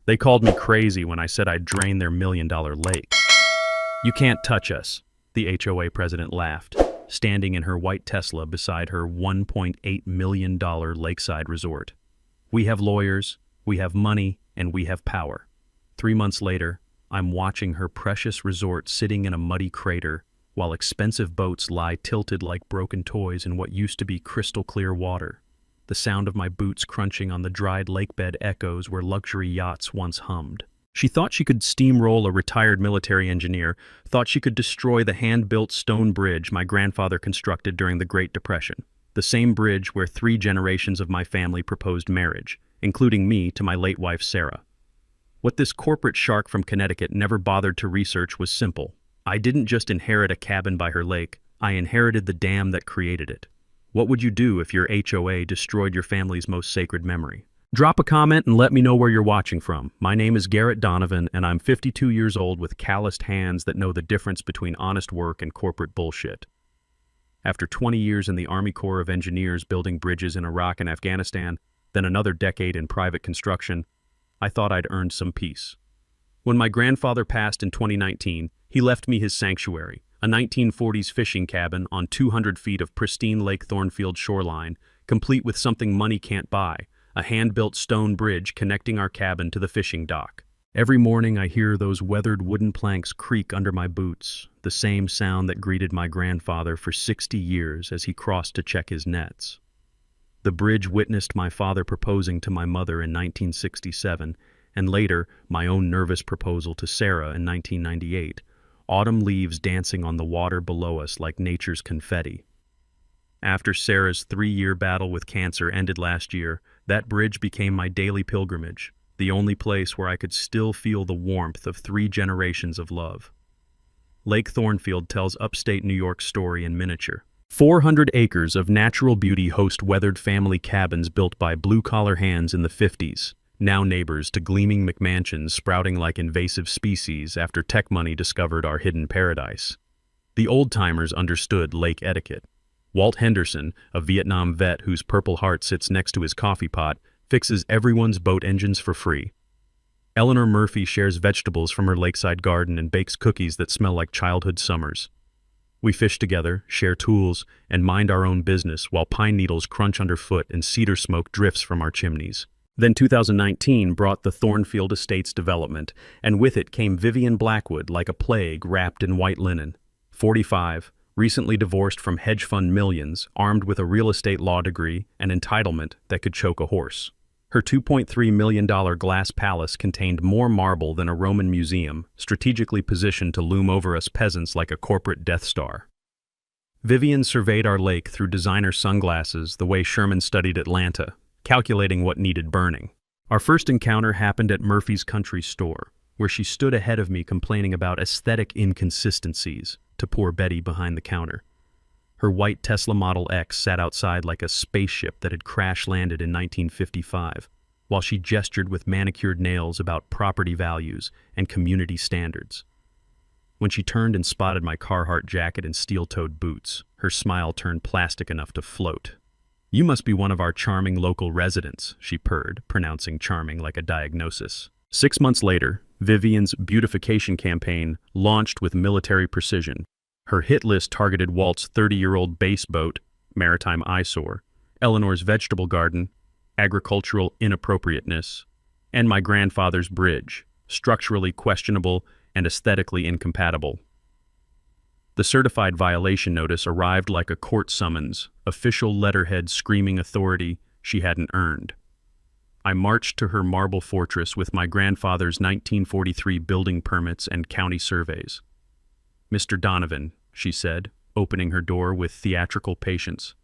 They called me crazy when I said I'd drain their $1 million lake. You can't touch us, the HOA president laughed, standing in her white Tesla beside her $1.8 million Lakeside resort. We have lawyers, we have money, and we have power. 3 months later, I'm watching her precious resort sitting in a muddy crater, while expensive boats lie tilted like broken toys in what used to be crystal-clear water. The sound of my boots crunching on the dried lakebed echoes where luxury yachts once hummed. She thought she could steamroll a retired military engineer, thought she could destroy the hand-built stone bridge my grandfather constructed during the Great Depression, the same bridge where 3 generations of my family proposed marriage, including me to my late wife Sarah. What this corporate shark from Connecticut never bothered to research was simple. I didn't just inherit a cabin by her lake, I inherited the dam that created it. What would you do if your HOA destroyed your family's most sacred memory? Drop a comment and let me know where you're watching from. My name is Garrett Donovan, and I'm 52 years old with calloused hands that know the difference between honest work and corporate bullshit. After 20 years in the Army Corps of Engineers building bridges in Iraq and Afghanistan, then another decade in private construction, I thought I'd earned some peace. When my grandfather passed in 2019, he left me his sanctuary, a 1940s fishing cabin on 200 feet of pristine Lake Thornfield shoreline, complete with something money can't buy, a hand-built stone bridge connecting our cabin to the fishing dock. Every morning I hear those weathered wooden planks creak under my boots, the same sound that greeted my grandfather for 60 years as he crossed to check his nets. The bridge witnessed my father proposing to my mother in 1967, and later my own nervous proposal to Sarah in 1998. Autumn leaves dancing on the water below us like nature's confetti. After Sarah's 3-year battle with cancer ended last year, that bridge became my daily pilgrimage, the only place where I could still feel the warmth of 3 generations of love. Lake Thornfield tells upstate New York's story in miniature. 400 acres of natural beauty host weathered family cabins built by blue-collar hands in the 50s. Now neighbors to gleaming McMansions sprouting like invasive species after tech money discovered our hidden paradise. The old-timers understood lake etiquette. Walt Henderson, a Vietnam vet whose Purple Heart sits next to his coffee pot, fixes everyone's boat engines for free. Eleanor Murphy shares vegetables from her lakeside garden and bakes cookies that smell like childhood summers. We fish together, share tools, and mind our own business while pine needles crunch underfoot and cedar smoke drifts from our chimneys. Then 2019 brought the Thornfield Estates development, and with it came Vivian Blackwood like a plague wrapped in white linen. 45, recently divorced from hedge fund millions, armed with a real estate law degree and entitlement that could choke a horse. Her $2.3 million glass palace contained more marble than a Roman museum, strategically positioned to loom over us peasants like a corporate Death Star. Vivian surveyed our lake through designer sunglasses the way Sherman studied Atlanta, calculating what needed burning. Our first encounter happened at Murphy's Country Store, where she stood ahead of me complaining about aesthetic inconsistencies to poor Betty behind the counter. Her white Tesla Model X sat outside like a spaceship that had crash-landed in 1955, while she gestured with manicured nails about property values and community standards. When she turned and spotted my Carhartt jacket and steel-toed boots, her smile turned plastic enough to float. "You must be one of our charming local residents," she purred, pronouncing charming like a diagnosis. 6 months later, Vivian's beautification campaign launched with military precision. Her hit list targeted Walt's 30-year-old base boat, maritime eyesore, Eleanor's vegetable garden, agricultural inappropriateness, and my grandfather's bridge, structurally questionable and aesthetically incompatible. The certified violation notice arrived like a court summons, official letterhead screaming authority she hadn't earned. I marched to her marble fortress with my grandfather's 1943 building permits and county surveys. "Mr. Donovan," she said, opening her door with theatrical patience,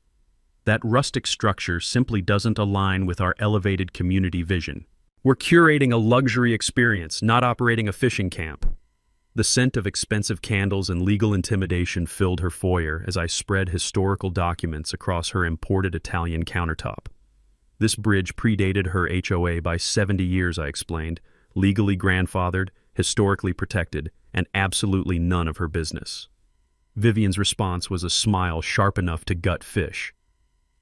"that rustic structure simply doesn't align with our elevated community vision. We're curating a luxury experience, not operating a fishing camp." The scent of expensive candles and legal intimidation filled her foyer as I spread historical documents across her imported Italian countertop. This bridge predated her HOA by 70 years, I explained, legally grandfathered, historically protected, and absolutely none of her business. Vivian's response was a smile sharp enough to gut fish.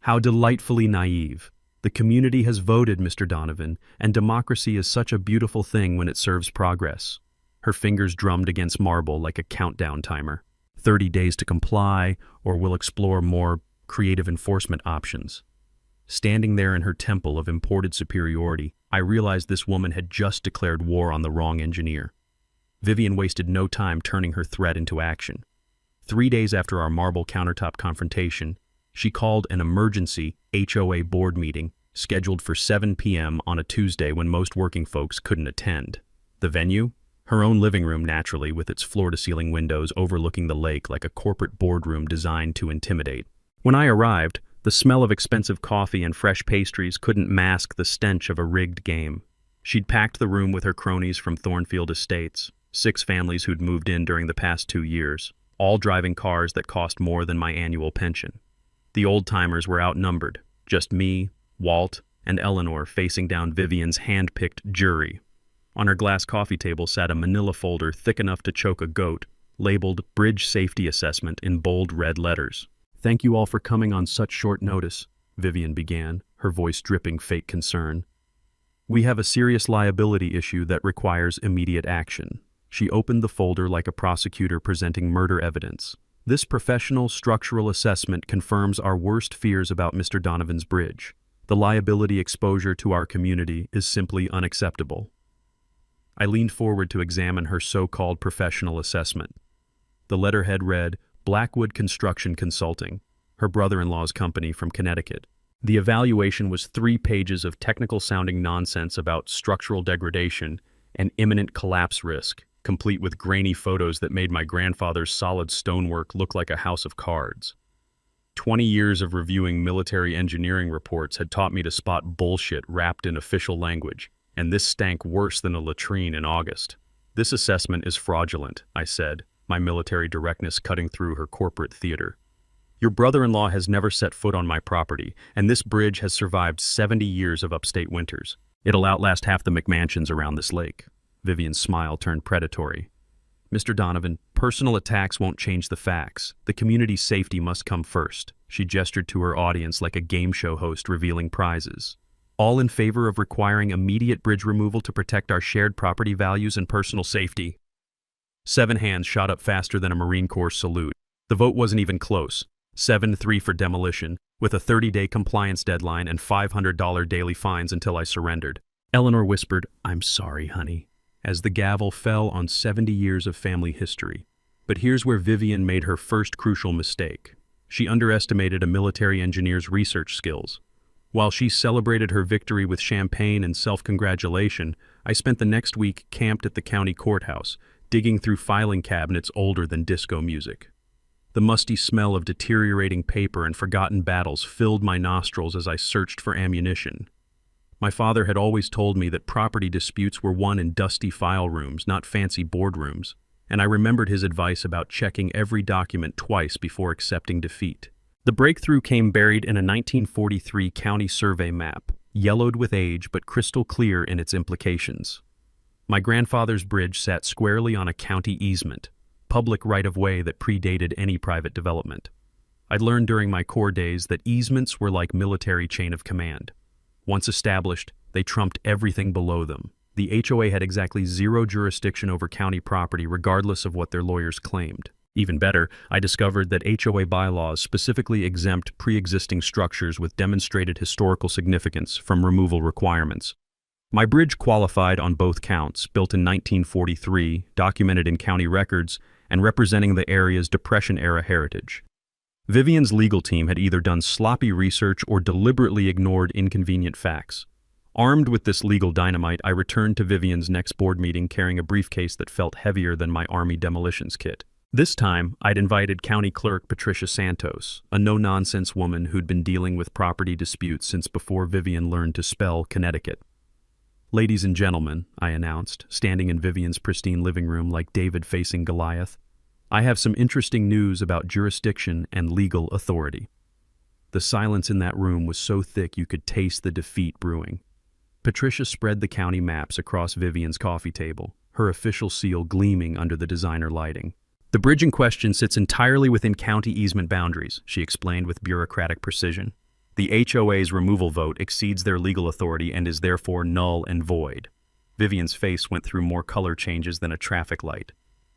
"How delightfully naive. The community has voted, Mr. Donovan, and democracy is such a beautiful thing when it serves progress. Her fingers drummed against marble like a countdown timer. 30 days to comply, or we'll explore more creative enforcement options. Standing there in her temple of imported superiority, I realized this woman had just declared war on the wrong engineer. Vivian wasted no time turning her threat into action. 3 days after our marble countertop confrontation, she called an emergency HOA board meeting scheduled for 7 p.m. on a Tuesday when most working folks couldn't attend. The venue? Her own living room, naturally, with its floor-to-ceiling windows overlooking the lake like a corporate boardroom designed to intimidate. When I arrived, the smell of expensive coffee and fresh pastries couldn't mask the stench of a rigged game. She'd packed the room with her cronies from Thornfield Estates, 6 families who'd moved in during the past 2 years, all driving cars that cost more than my annual pension. The old-timers were outnumbered, just me, Walt, and Eleanor facing down Vivian's hand-picked jury. On her glass coffee table sat a manila folder thick enough to choke a goat, labeled Bridge Safety Assessment in bold red letters. "Thank you all for coming on such short notice," Vivian began, her voice dripping fake concern. "We have a serious liability issue that requires immediate action." She opened the folder like a prosecutor presenting murder evidence. "This professional structural assessment confirms our worst fears about Mr. Donovan's bridge. The liability exposure to our community is simply unacceptable." I leaned forward to examine her so-called professional assessment. The letterhead read, Blackwood Construction Consulting, her brother-in-law's company from Connecticut. The evaluation was 3 pages of technical-sounding nonsense about structural degradation and imminent collapse risk, complete with grainy photos that made my grandfather's solid stonework look like a house of cards. 20 years of reviewing military engineering reports had taught me to spot bullshit wrapped in official language, and this stank worse than a latrine in August. "This assessment is fraudulent," I said, my military directness cutting through her corporate theater. "Your brother-in-law has never set foot on my property, and this bridge has survived 70 years of upstate winters. It'll outlast half the McMansions around this lake." Vivian's smile turned predatory. "Mr. Donovan, personal attacks won't change the facts. The community's safety must come first." She gestured to her audience like a game show host revealing prizes. "All in favor of requiring immediate bridge removal to protect our shared property values and personal safety?" 7 hands shot up faster than a Marine Corps salute. The vote wasn't even close. 7-3 for demolition, with a 30-day compliance deadline and $500 daily fines until I surrendered. Eleanor whispered, "I'm sorry, honey," as the gavel fell on 70 years of family history. But here's where Vivian made her first crucial mistake. She underestimated a military engineer's research skills. While she celebrated her victory with champagne and self-congratulation, I spent the next week camped at the county courthouse, digging through filing cabinets older than disco music. The musty smell of deteriorating paper and forgotten battles filled my nostrils as I searched for ammunition. My father had always told me that property disputes were won in dusty file rooms, not fancy boardrooms, and I remembered his advice about checking every document twice before accepting defeat. The breakthrough came buried in a 1943 county survey map, yellowed with age but crystal clear in its implications. My grandfather's bridge sat squarely on a county easement, public right-of-way that predated any private development. I'd learned during my Corps days that easements were like military chain of command. Once established, they trumped everything below them. The HOA had exactly 0 jurisdiction over county property regardless of what their lawyers claimed. Even better, I discovered that HOA bylaws specifically exempt pre-existing structures with demonstrated historical significance from removal requirements. My bridge qualified on both counts, built in 1943, documented in county records, and representing the area's Depression-era heritage. Vivian's legal team had either done sloppy research or deliberately ignored inconvenient facts. Armed with this legal dynamite, I returned to Vivian's next board meeting carrying a briefcase that felt heavier than my Army demolitions kit. This time, I'd invited County Clerk Patricia Santos, a no-nonsense woman who'd been dealing with property disputes since before Vivian learned to spell Connecticut. "Ladies and gentlemen," I announced, standing in Vivian's pristine living room like David facing Goliath, "I have some interesting news about jurisdiction and legal authority." The silence in that room was so thick you could taste the defeat brewing. Patricia spread the county maps across Vivian's coffee table, her official seal gleaming under the designer lighting. "The bridge in question sits entirely within county easement boundaries," she explained with bureaucratic precision. The HOA's removal vote exceeds their legal authority and is therefore null and void. Vivian's face went through more color changes than a traffic light.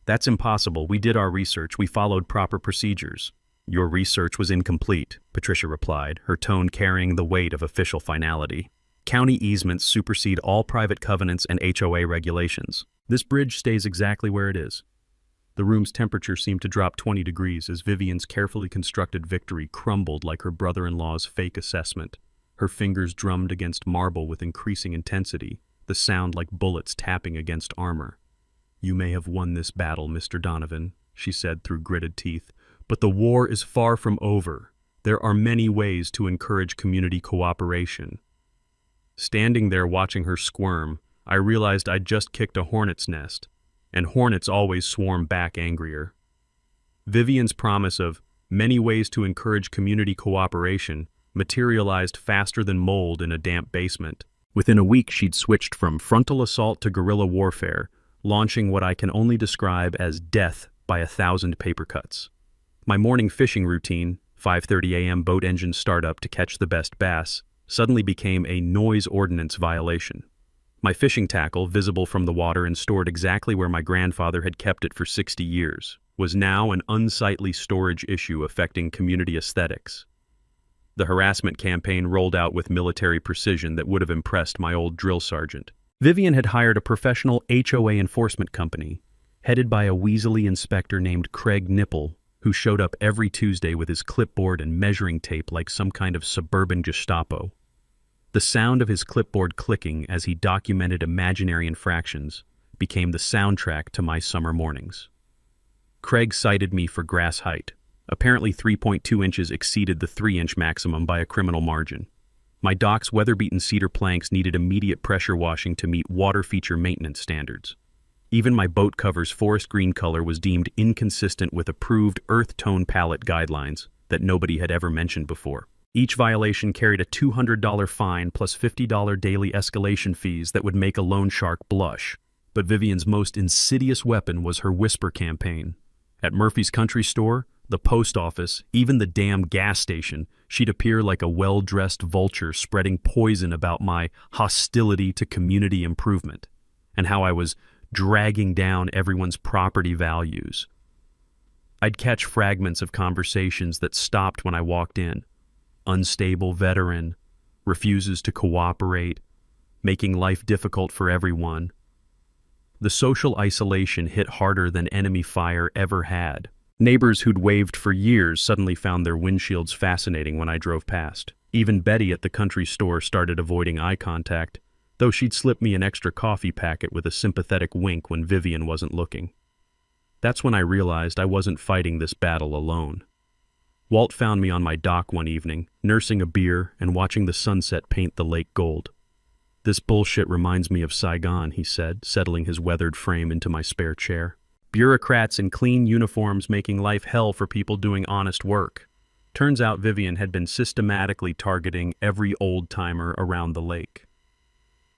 That's impossible. We did our research. We followed proper procedures. Your research was incomplete, Patricia replied, her tone carrying the weight of official finality. County easements supersede all private covenants and HOA regulations. This bridge stays exactly where it is. The room's temperature seemed to drop 20 degrees as Vivian's carefully constructed victory crumbled like her brother-in-law's fake assessment. Her fingers drummed against marble with increasing intensity, the sound like bullets tapping against armor. "You may have won this battle, Mr. Donovan," she said through gritted teeth, "but the war is far from over. There are many ways to encourage community cooperation." Standing there watching her squirm, I realized I'd just kicked a hornet's nest, and hornets always swarm back angrier. Vivian's promise of many ways to encourage community cooperation materialized faster than mold in a damp basement. Within a week, she'd switched from frontal assault to guerrilla warfare, launching what I can only describe as death by 1,000 paper cuts. My morning fishing routine, 5:30 a.m. boat engine startup to catch the best bass, suddenly became a noise ordinance violation. My fishing tackle, visible from the water and stored exactly where my grandfather had kept it for 60 years, was now an unsightly storage issue affecting community aesthetics. The harassment campaign rolled out with military precision that would have impressed my old drill sergeant. Vivian had hired a professional HOA enforcement company, headed by a weaselly inspector named Craig Nipple, who showed up every Tuesday with his clipboard and measuring tape like some kind of suburban Gestapo. The sound of his clipboard clicking as he documented imaginary infractions became the soundtrack to my summer mornings. Craig cited me for grass height. Apparently 3.2 inches exceeded the 3-inch maximum by a criminal margin. My dock's weather-beaten cedar planks needed immediate pressure washing to meet water feature maintenance standards. Even my boat cover's forest green color was deemed inconsistent with approved earth tone palette guidelines that nobody had ever mentioned before. Each violation carried a $200 fine plus $50 daily escalation fees that would make a loan shark blush. But Vivian's most insidious weapon was her whisper campaign. At Murphy's Country Store, the post office, even the damn gas station, she'd appear like a well-dressed vulture spreading poison about my hostility to community improvement, and how I was dragging down everyone's property values. I'd catch fragments of conversations that stopped when I walked in. Unstable veteran, refuses to cooperate, making life difficult for everyone. The social isolation hit harder than enemy fire ever had. Neighbors who'd waved for years suddenly found their windshields fascinating when I drove past. Even Betty at the country store started avoiding eye contact, though she'd slip me an extra coffee packet with a sympathetic wink when Vivian wasn't looking. That's when I realized I wasn't fighting this battle alone. Walt found me on my dock one evening, nursing a beer and watching the sunset paint the lake gold. "This bullshit reminds me of Saigon," he said, settling his weathered frame into my spare chair. "Bureaucrats in clean uniforms making life hell for people doing honest work." Turns out Vivian had been systematically targeting every old-timer around the lake.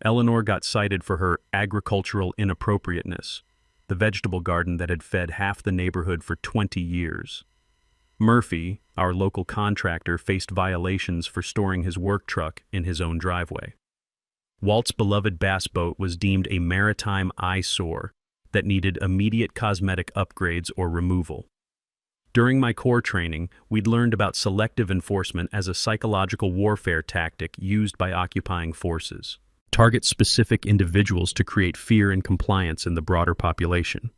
Eleanor got cited for her agricultural inappropriateness, the vegetable garden that had fed half the neighborhood for 20 years. Murphy, our local contractor, faced violations for storing his work truck in his own driveway. Walt's beloved bass boat was deemed a maritime eyesore that needed immediate cosmetic upgrades or removal. During my core training, we'd learned about selective enforcement as a psychological warfare tactic used by occupying forces. Target specific individuals to create fear and compliance in the broader population.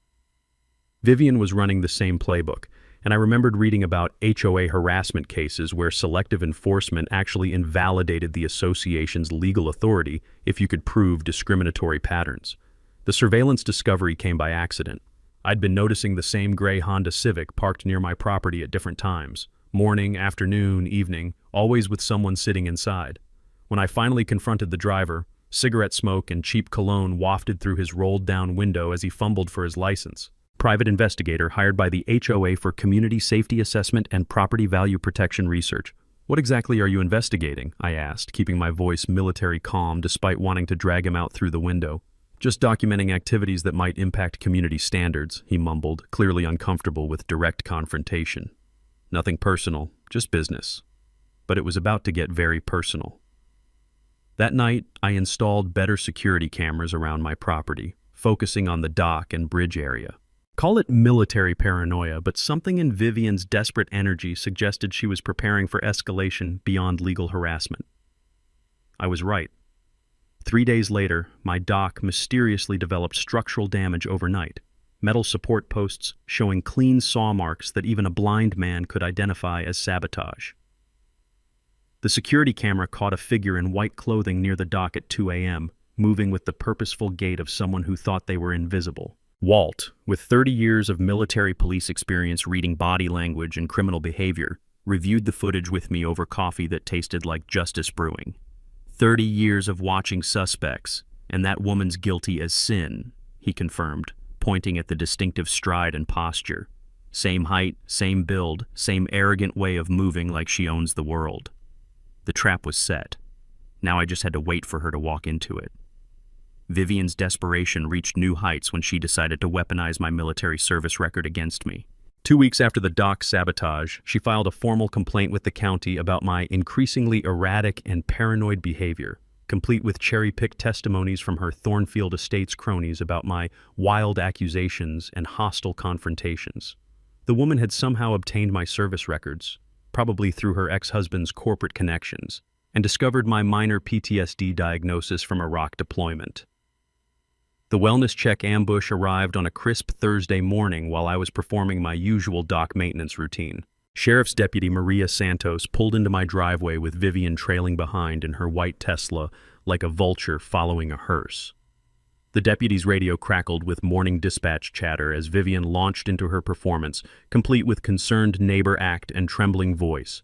Vivian was running the same playbook, and I remembered reading about HOA harassment cases where selective enforcement actually invalidated the association's legal authority if you could prove discriminatory patterns. The surveillance discovery came by accident. I'd been noticing the same gray Honda Civic parked near my property at different times, morning, afternoon, evening, always with someone sitting inside. When I finally confronted the driver, cigarette smoke and cheap cologne wafted through his rolled-down window as he fumbled for his license. Private investigator hired by the HOA for Community Safety Assessment and Property Value Protection Research. "What exactly are you investigating?" I asked, keeping my voice military calm despite wanting to drag him out through the window. "Just documenting activities that might impact community standards," he mumbled, clearly uncomfortable with direct confrontation. "Nothing personal, just business." but it was about to get very personal. That night, I installed better security cameras around my property, focusing on the dock and bridge area. Call it military paranoia, but something in Vivian's desperate energy suggested she was preparing for escalation beyond legal harassment. I was right. 3 days later, my dock mysteriously developed structural damage overnight, metal support posts showing clean saw marks that even a blind man could identify as sabotage. The security camera caught a figure in white clothing near the dock at 2 a.m., moving with the purposeful gait of someone who thought they were invisible. Walt, with 30 years of military police experience reading body language and criminal behavior, reviewed the footage with me over coffee that tasted like justice brewing. 30 years of watching suspects, and that woman's guilty as sin, he confirmed, pointing at the distinctive stride and posture. Same height, same build, same arrogant way of moving like she owns the world. The trap was set. Now I just had to wait for her to walk into it. Vivian's desperation reached new heights when she decided to weaponize my military service record against me. 2 weeks after the dock sabotage, she filed a formal complaint with the county about my increasingly erratic and paranoid behavior, complete with cherry-picked testimonies from her Thornfield Estates cronies about my wild accusations and hostile confrontations. The woman had somehow obtained my service records, probably through her ex-husband's corporate connections, and discovered my minor PTSD diagnosis from Iraq deployment. The wellness check ambush arrived on a crisp Thursday morning while I was performing my usual dock maintenance routine. Sheriff's Deputy Maria Santos pulled into my driveway with Vivian trailing behind in her white Tesla like a vulture following a hearse. The deputy's radio crackled with morning dispatch chatter as Vivian launched into her performance, complete with concerned neighbor act and trembling voice.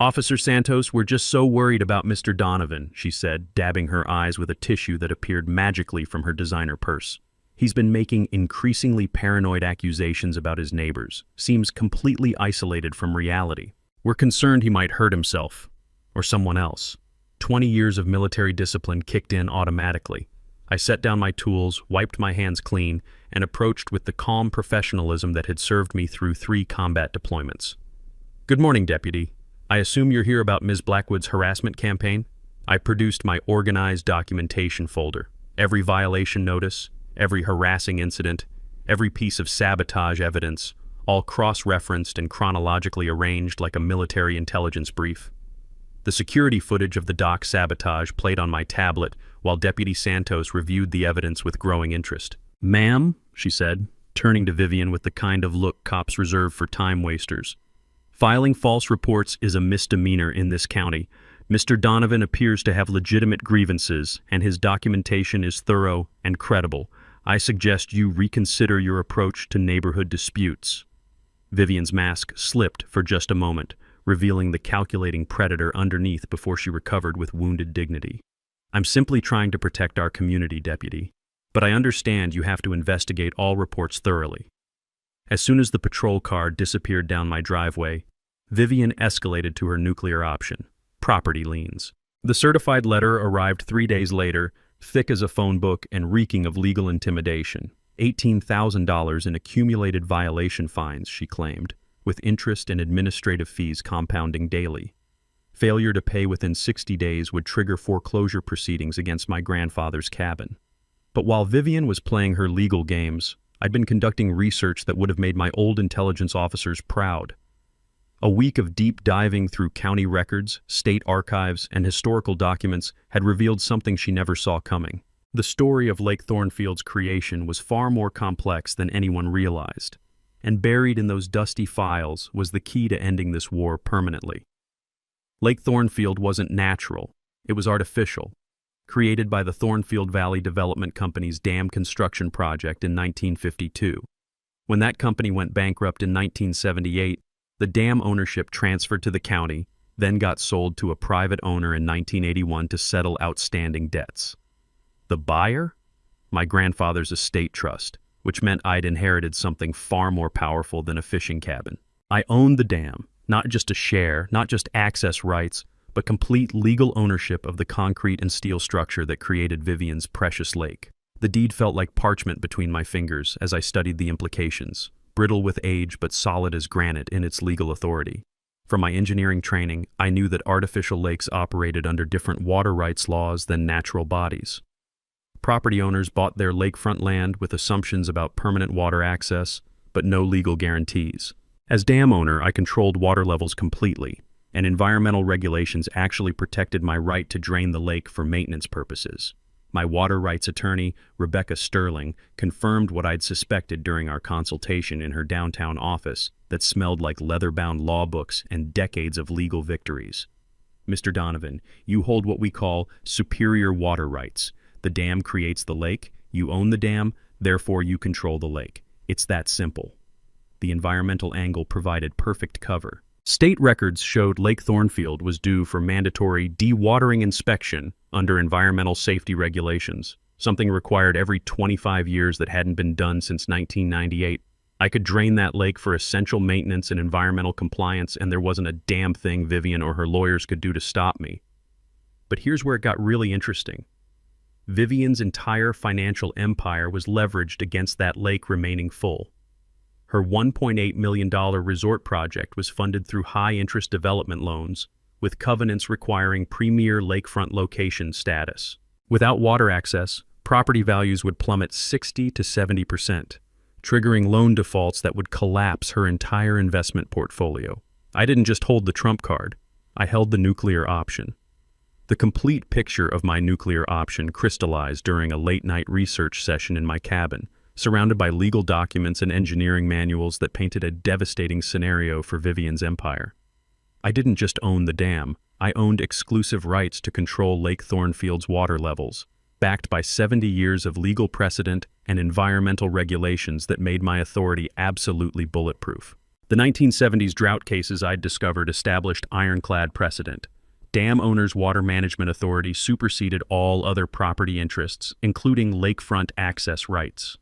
"Officer Santos, we're just so worried about Mr. Donovan," she said, dabbing her eyes with a tissue that appeared magically from her designer purse. "He's been making increasingly paranoid accusations about his neighbors, seems completely isolated from reality. We're concerned he might hurt himself, or someone else." 20 years of military discipline kicked in automatically. I set down my tools, wiped my hands clean, and approached with the calm professionalism that had served me through 3 combat deployments. "Good morning, Deputy. I assume you're here about Ms. Blackwood's harassment campaign?" I produced my organized documentation folder. Every violation notice, every harassing incident, every piece of sabotage evidence, all cross-referenced and chronologically arranged like a military intelligence brief. The security footage of the dock sabotage played on my tablet while Deputy Santos reviewed the evidence with growing interest. "Ma'am," she said, turning to Vivian with the kind of look cops reserve for time wasters, "filing false reports is a misdemeanor in this county. Mr. Donovan appears to have legitimate grievances, and his documentation is thorough and credible. I suggest you reconsider your approach to neighborhood disputes." Vivian's mask slipped for just a moment, revealing the calculating predator underneath before she recovered with wounded dignity. "I'm simply trying to protect our community, Deputy, but I understand you have to investigate all reports thoroughly." As soon as the patrol car disappeared down my driveway, Vivian escalated to her nuclear option: property liens. The certified letter arrived 3 days later, thick as a phone book and reeking of legal intimidation. $18,000 in accumulated violation fines, she claimed, with interest and administrative fees compounding daily. Failure to pay within 60 days would trigger foreclosure proceedings against my grandfather's cabin. But while Vivian was playing her legal games, I'd been conducting research that would have made my old intelligence officers proud. A week of deep diving through county records, state archives, and historical documents had revealed something she never saw coming. The story of Lake Thornfield's creation was far more complex than anyone realized, and buried in those dusty files was the key to ending this war permanently. Lake Thornfield wasn't natural, it was artificial, created by the Thornfield Valley Development Company's dam construction project in 1952. When that company went bankrupt in 1978, the dam ownership transferred to the county, then got sold to a private owner in 1981 to settle outstanding debts. The buyer? My grandfather's estate trust, which meant I'd inherited something far more powerful than a fishing cabin. I owned the dam, not just a share, not just access rights, but complete legal ownership of the concrete and steel structure that created Vivian's precious lake. The deed felt like parchment between my fingers as I studied the implications, brittle with age but solid as granite in its legal authority. From my engineering training, I knew that artificial lakes operated under different water rights laws than natural bodies. Property owners bought their lakefront land with assumptions about permanent water access, but no legal guarantees. As dam owner, I controlled water levels completely, and environmental regulations actually protected my right to drain the lake for maintenance purposes. My water rights attorney, Rebecca Sterling, confirmed what I'd suspected during our consultation in her downtown office that smelled like leather-bound law books and decades of legal victories. Mr. Donovan, you hold what we call superior water rights. The dam creates the lake, you own the dam, therefore you control the lake. It's that simple. The environmental angle provided perfect cover. State records showed Lake Thornfield was due for mandatory dewatering inspection under environmental safety regulations, something required every 25 years that hadn't been done since 1998. I could drain that lake for essential maintenance and environmental compliance, and there wasn't a damn thing Vivian or her lawyers could do to stop me. But here's where it got really interesting. Vivian's entire financial empire was leveraged against that lake remaining full. Her $1.8 million resort project was funded through high-interest development loans, with covenants requiring premier lakefront location status. Without water access, property values would plummet 60 to 70%, triggering loan defaults that would collapse her entire investment portfolio. I didn't just hold the trump card, I held the nuclear option. The complete picture of my nuclear option crystallized during a late-night research session in my cabin, surrounded by legal documents and engineering manuals that painted a devastating scenario for Vivian's empire. I didn't just own the dam, I owned exclusive rights to control Lake Thornfield's water levels, backed by 70 years of legal precedent and environmental regulations that made my authority absolutely bulletproof. The 1970s drought cases I'd discovered established ironclad precedent. Dam owners' water management authority superseded all other property interests, including lakefront access rights.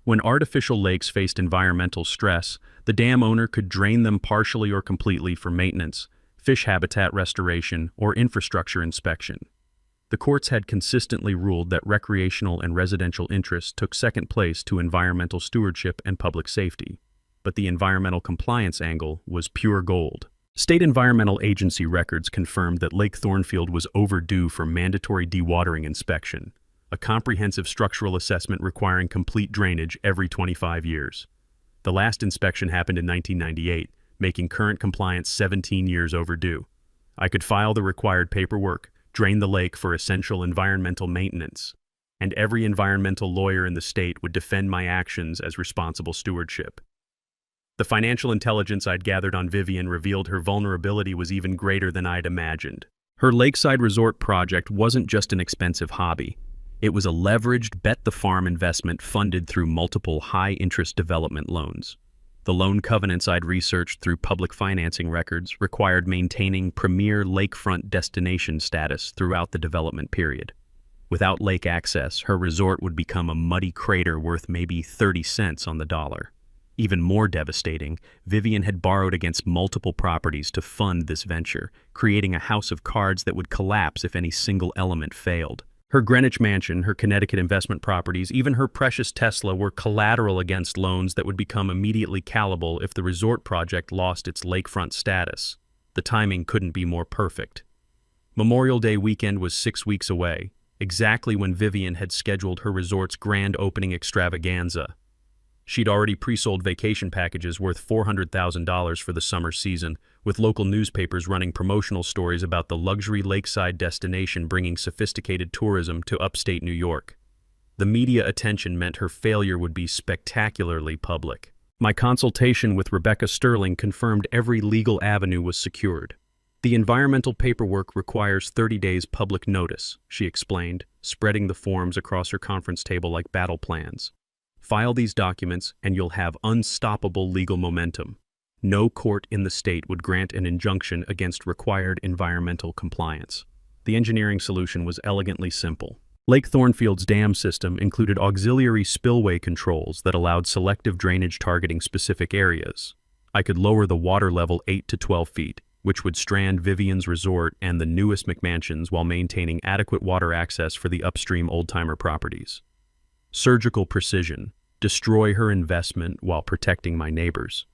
When artificial lakes faced environmental stress, the dam owner could drain them partially or completely for maintenance, fish habitat restoration, or infrastructure inspection. The courts had consistently ruled that recreational and residential interests took second place to environmental stewardship and public safety, but the environmental compliance angle was pure gold. State Environmental Agency records confirmed that Lake Thornfield was overdue for mandatory dewatering inspection, a comprehensive structural assessment requiring complete drainage every 25 years. The last inspection happened in 1998, making current compliance 17 years overdue. I could file the required paperwork, drain the lake for essential environmental maintenance, and every environmental lawyer in the state would defend my actions as responsible stewardship. The financial intelligence I'd gathered on Vivian revealed her vulnerability was even greater than I'd imagined. Her Lakeside resort project wasn't just an expensive hobby. It was a leveraged bet-the-farm investment funded through multiple high-interest development loans. The loan covenants I'd researched through public financing records required maintaining premier lakefront destination status throughout the development period. Without lake access, her resort would become a muddy crater worth maybe 30 cents on the dollar. Even more devastating, Vivian had borrowed against multiple properties to fund this venture, creating a house of cards that would collapse if any single element failed. Her Greenwich mansion, her Connecticut investment properties, even her precious Tesla were collateral against loans that would become immediately callable if the resort project lost its lakefront status. The timing couldn't be more perfect. Memorial Day weekend was 6 weeks away, exactly when Vivian had scheduled her resort's grand opening extravaganza. She'd already pre-sold vacation packages worth $400,000 for the summer season, with local newspapers running promotional stories about the luxury lakeside destination bringing sophisticated tourism to upstate New York. The media attention meant her failure would be spectacularly public. My consultation with Rebecca Sterling confirmed every legal avenue was secured. The environmental paperwork requires 30 days public notice, she explained, spreading the forms across her conference table like battle plans. File these documents and you'll have unstoppable legal momentum. No court in the state would grant an injunction against required environmental compliance. The engineering solution was elegantly simple. Lake Thornfield's dam system included auxiliary spillway controls that allowed selective drainage targeting specific areas. I could lower the water level 8 to 12 feet, which would strand Vivian's resort and the newest McMansions while maintaining adequate water access for the upstream old-timer properties. Surgical precision, destroy her investment while protecting my neighbors.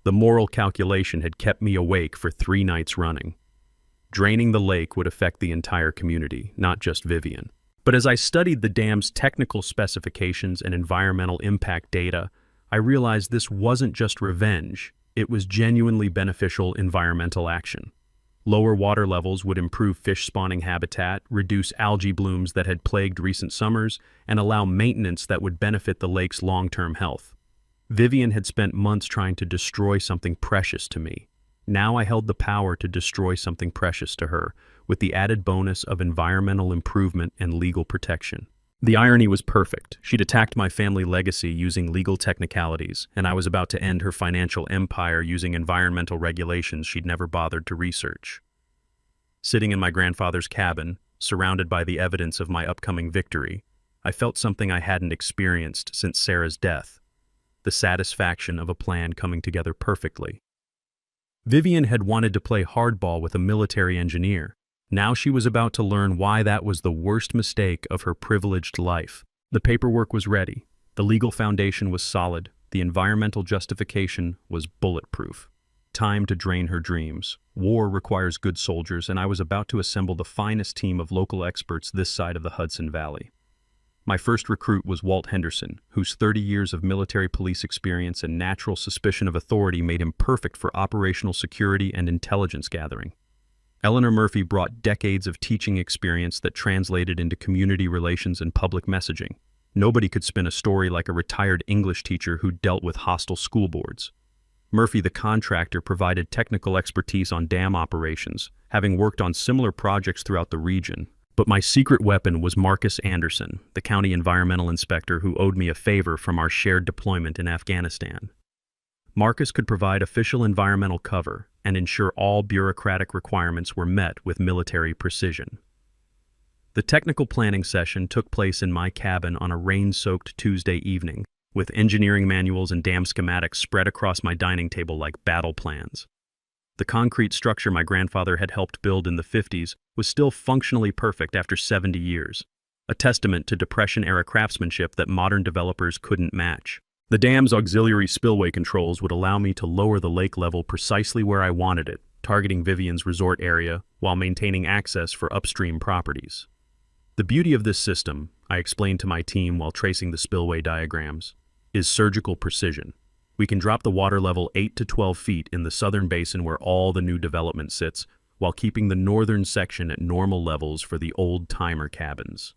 The moral calculation had kept me awake for 3 nights running. Draining the lake would affect the entire community, not just Vivian. But as I studied the dam's technical specifications and environmental impact data, I realized this wasn't just revenge, it was genuinely beneficial environmental action. Lower water levels would improve fish spawning habitat, reduce algae blooms that had plagued recent summers, and allow maintenance that would benefit the lake's long-term health. Vivian had spent months trying to destroy something precious to me. Now I held the power to destroy something precious to her, with the added bonus of environmental improvement and legal protection. The irony was perfect. She'd attacked my family legacy using legal technicalities, and I was about to end her financial empire using environmental regulations she'd never bothered to research. Sitting in my grandfather's cabin, surrounded by the evidence of my upcoming victory, I felt something I hadn't experienced since Sarah's death: the satisfaction of a plan coming together perfectly. Vivian had wanted to play hardball with a military engineer. Now she was about to learn why that was the worst mistake of her privileged life. The paperwork was ready. The legal foundation was solid. The environmental justification was bulletproof. Time to drain her dreams. War requires good soldiers, and I was about to assemble the finest team of local experts this side of the Hudson Valley. My first recruit was Walt Henderson, whose 30 years of military police experience and natural suspicion of authority made him perfect for operational security and intelligence gathering. Eleanor Murphy brought decades of teaching experience that translated into community relations and public messaging. Nobody could spin a story like a retired English teacher who dealt with hostile school boards. Murphy, the contractor, provided technical expertise on dam operations, having worked on similar projects throughout the region. But my secret weapon was Marcus Anderson, the county environmental inspector who owed me a favor from our shared deployment in Afghanistan. Marcus could provide official environmental cover and ensure all bureaucratic requirements were met with military precision. The technical planning session took place in my cabin on a rain-soaked Tuesday evening, with engineering manuals and dam schematics spread across my dining table like battle plans. The concrete structure my grandfather had helped build in the 50s was still functionally perfect after 70 years, a testament to Depression-era craftsmanship that modern developers couldn't match. The dam's auxiliary spillway controls would allow me to lower the lake level precisely where I wanted it, targeting Vivian's resort area while maintaining access for upstream properties. The beauty of this system, I explained to my team while tracing the spillway diagrams, is surgical precision. We can drop the water level 8 to 12 feet in the southern basin where all the new development sits, while keeping the northern section at normal levels for the old-timer cabins.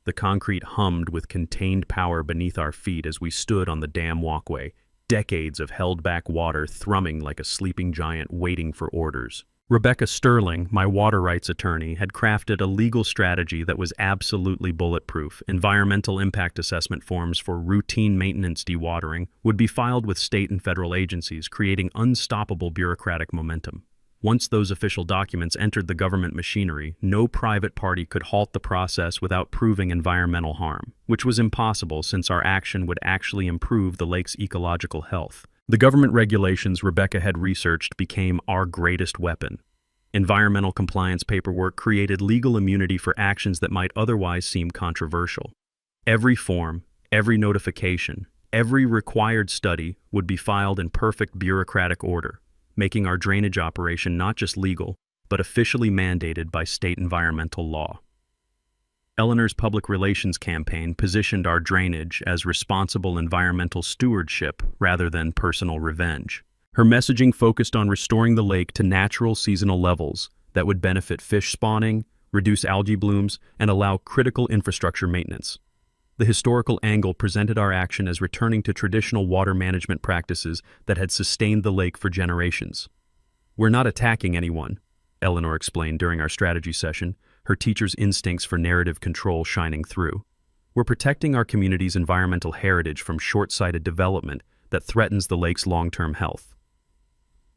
The concrete hummed with contained power beneath our feet as we stood on the dam walkway, decades of held-back water thrumming like a sleeping giant waiting for orders. Rebecca Sterling, my water rights attorney, had crafted a legal strategy that was absolutely bulletproof. Environmental impact assessment forms for routine maintenance dewatering would be filed with state and federal agencies, creating unstoppable bureaucratic momentum. Once those official documents entered the government machinery, no private party could halt the process without proving environmental harm, which was impossible since our action would actually improve the lake's ecological health. The government regulations Rebecca had researched became our greatest weapon. Environmental compliance paperwork created legal immunity for actions that might otherwise seem controversial. Every form, every notification, every required study would be filed in perfect bureaucratic order, making our drainage operation not just legal, but officially mandated by state environmental law. Eleanor's public relations campaign positioned our drainage as responsible environmental stewardship rather than personal revenge. Her messaging focused on restoring the lake to natural seasonal levels that would benefit fish spawning, reduce algae blooms, and allow critical infrastructure maintenance. The historical angle presented our action as returning to traditional water management practices that had sustained the lake for generations. "We're not attacking anyone," Eleanor explained during our strategy session, her teacher's instincts for narrative control shining through. "We're protecting our community's environmental heritage from short-sighted development that threatens the lake's long-term health."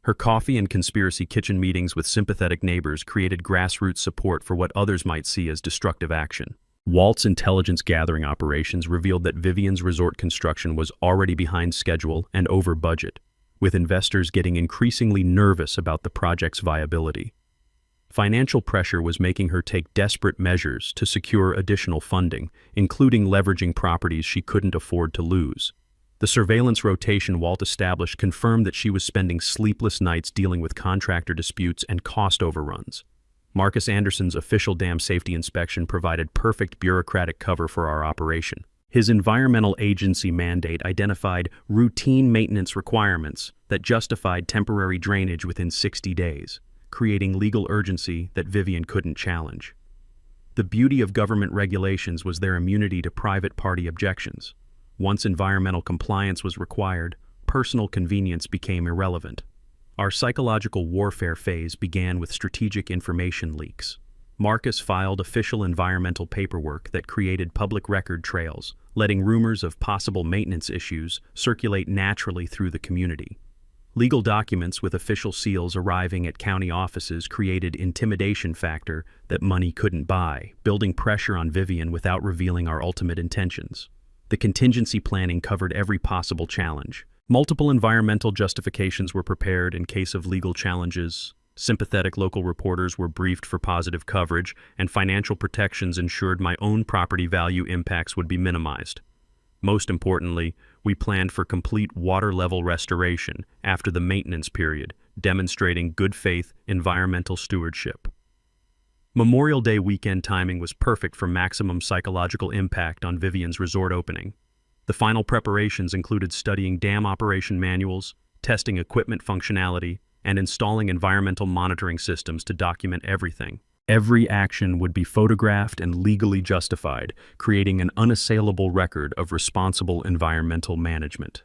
Her coffee and conspiracy kitchen meetings with sympathetic neighbors created grassroots support for what others might see as destructive action. Walt's intelligence gathering operations revealed that Vivian's resort construction was already behind schedule and over budget, with investors getting increasingly nervous about the project's viability. Financial pressure was making her take desperate measures to secure additional funding, including leveraging properties she couldn't afford to lose. The surveillance rotation Walt established confirmed that she was spending sleepless nights dealing with contractor disputes and cost overruns. Marcus Anderson's official dam safety inspection provided perfect bureaucratic cover for our operation. His environmental agency mandate identified routine maintenance requirements that justified temporary drainage within 60 days, creating legal urgency that Vivian couldn't challenge. The beauty of government regulations was their immunity to private party objections. Once environmental compliance was required, personal convenience became irrelevant. Our psychological warfare phase began with strategic information leaks. Marcus filed official environmental paperwork that created public record trails, letting rumors of possible maintenance issues circulate naturally through the community. Legal documents with official seals arriving at county offices created intimidation factor that money couldn't buy, building pressure on Vivian without revealing our ultimate intentions. The contingency planning covered every possible challenge. Multiple environmental justifications were prepared in case of legal challenges. Sympathetic local reporters were briefed for positive coverage, and financial protections ensured my own property value impacts would be minimized. Most importantly, we planned for complete water level restoration after the maintenance period, demonstrating good faith environmental stewardship. Memorial Day weekend timing was perfect for maximum psychological impact on Vivian's resort opening. The final preparations included studying dam operation manuals, testing equipment functionality, and installing environmental monitoring systems to document everything. Every action would be photographed and legally justified, creating an unassailable record of responsible environmental management.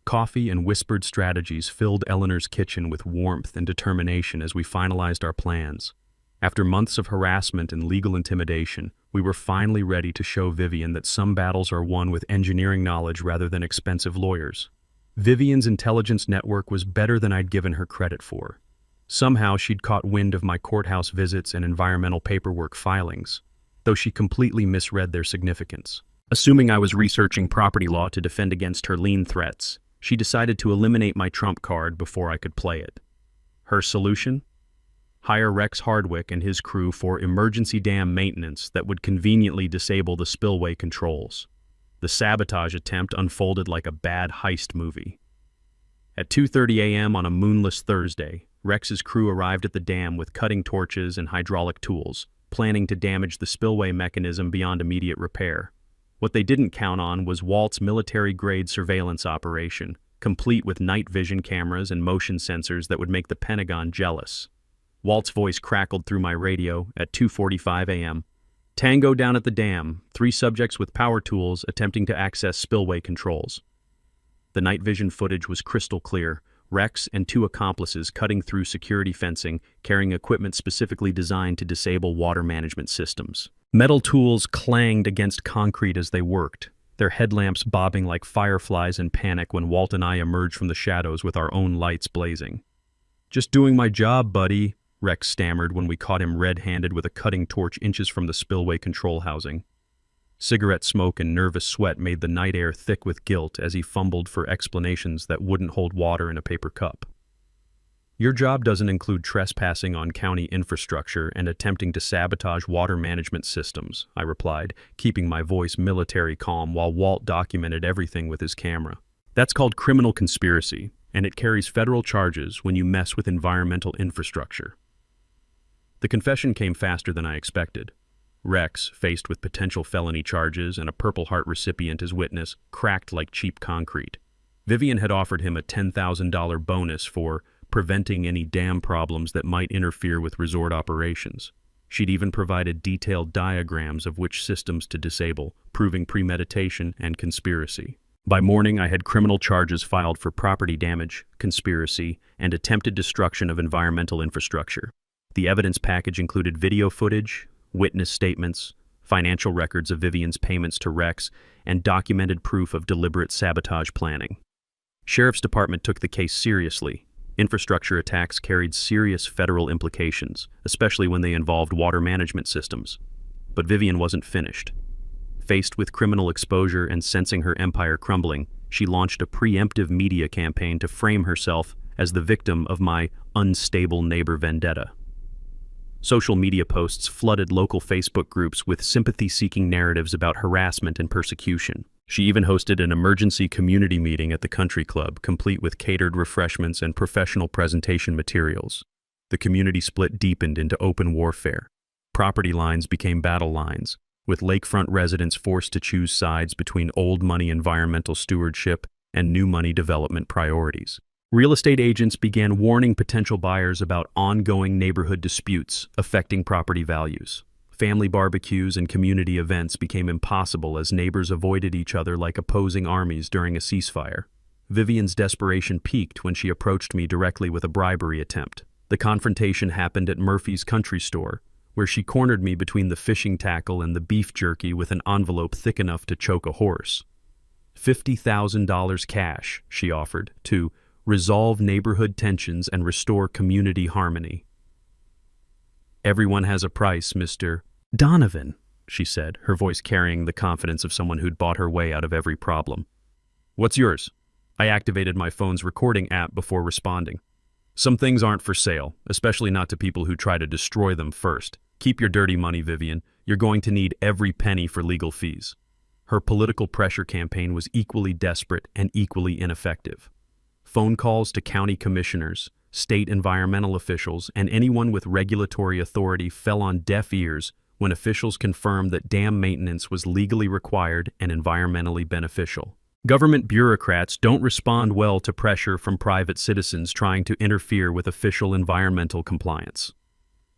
Coffee and whispered strategies filled Eleanor's kitchen with warmth and determination as we finalized our plans. After months of harassment and legal intimidation, we were finally ready to show Vivian that some battles are won with engineering knowledge rather than expensive lawyers. Vivian's intelligence network was better than I'd given her credit for. Somehow she'd caught wind of my courthouse visits and environmental paperwork filings, though she completely misread their significance. Assuming I was researching property law to defend against her lien threats, she decided to eliminate my trump card before I could play it. Her solution? Hire Rex Hardwick and his crew for emergency dam maintenance that would conveniently disable the spillway controls. The sabotage attempt unfolded like a bad heist movie. At 2:30 a.m. on a moonless Thursday, Rex's crew arrived at the dam with cutting torches and hydraulic tools, planning to damage the spillway mechanism beyond immediate repair. What they didn't count on was Walt's military-grade surveillance operation, complete with night vision cameras and motion sensors that would make the Pentagon jealous. Walt's voice crackled through my radio at 2:45 a.m. Tango down at the dam, 3 subjects with power tools attempting to access spillway controls. The night vision footage was crystal clear. Rex and 2 accomplices cutting through security fencing, carrying equipment specifically designed to disable water management systems. Metal tools clanged against concrete as they worked, their headlamps bobbing like fireflies in panic when Walt and I emerged from the shadows with our own lights blazing. "Just doing my job, buddy," Rex stammered when we caught him red-handed with a cutting torch inches from the spillway control housing. Cigarette smoke and nervous sweat made the night air thick with guilt as he fumbled for explanations that wouldn't hold water in a paper cup. "Your job doesn't include trespassing on county infrastructure and attempting to sabotage water management systems," I replied, keeping my voice military calm while Walt documented everything with his camera. "That's called criminal conspiracy, and it carries federal charges when you mess with environmental infrastructure." The confession came faster than I expected. Rex, faced with potential felony charges and a Purple Heart recipient as witness, cracked like cheap concrete. Vivian had offered him a $10,000 bonus for preventing any dam problems that might interfere with resort operations. She'd even provided detailed diagrams of which systems to disable, proving premeditation and conspiracy. By morning, I had criminal charges filed for property damage, conspiracy, and attempted destruction of environmental infrastructure. The evidence package included video footage, witness statements, financial records of Vivian's payments to Rex, and documented proof of deliberate sabotage planning. Sheriff's Department took the case seriously. Infrastructure attacks carried serious federal implications, especially when they involved water management systems. But Vivian wasn't finished. Faced with criminal exposure and sensing her empire crumbling, she launched a preemptive media campaign to frame herself as the victim of my unstable neighbor vendetta. Social media posts flooded local Facebook groups with sympathy-seeking narratives about harassment and persecution. She even hosted an emergency community meeting at the country club, complete with catered refreshments and professional presentation materials. The community split deepened into open warfare. Property lines became battle lines, with lakefront residents forced to choose sides between old money environmental stewardship and new money development priorities. Real estate agents began warning potential buyers about ongoing neighborhood disputes affecting property values. Family barbecues and community events became impossible as neighbors avoided each other like opposing armies during a ceasefire. Vivian's desperation peaked when she approached me directly with a bribery attempt. The confrontation happened at Murphy's Country Store, where she cornered me between the fishing tackle and the beef jerky with an envelope thick enough to choke a horse. $50,000 cash, she offered, to resolve neighborhood tensions and restore community harmony. "Everyone has a price, Mr. Donovan," she said, her voice carrying the confidence of someone who'd bought her way out of every problem. "What's yours?" I activated my phone's recording app before responding. "Some things aren't for sale, especially not to people who try to destroy them first. Keep your dirty money, Vivian. You're going to need every penny for legal fees." Her political pressure campaign was equally desperate and equally ineffective. Phone calls to county commissioners, state environmental officials, and anyone with regulatory authority fell on deaf ears when officials confirmed that dam maintenance was legally required and environmentally beneficial. Government bureaucrats don't respond well to pressure from private citizens trying to interfere with official environmental compliance.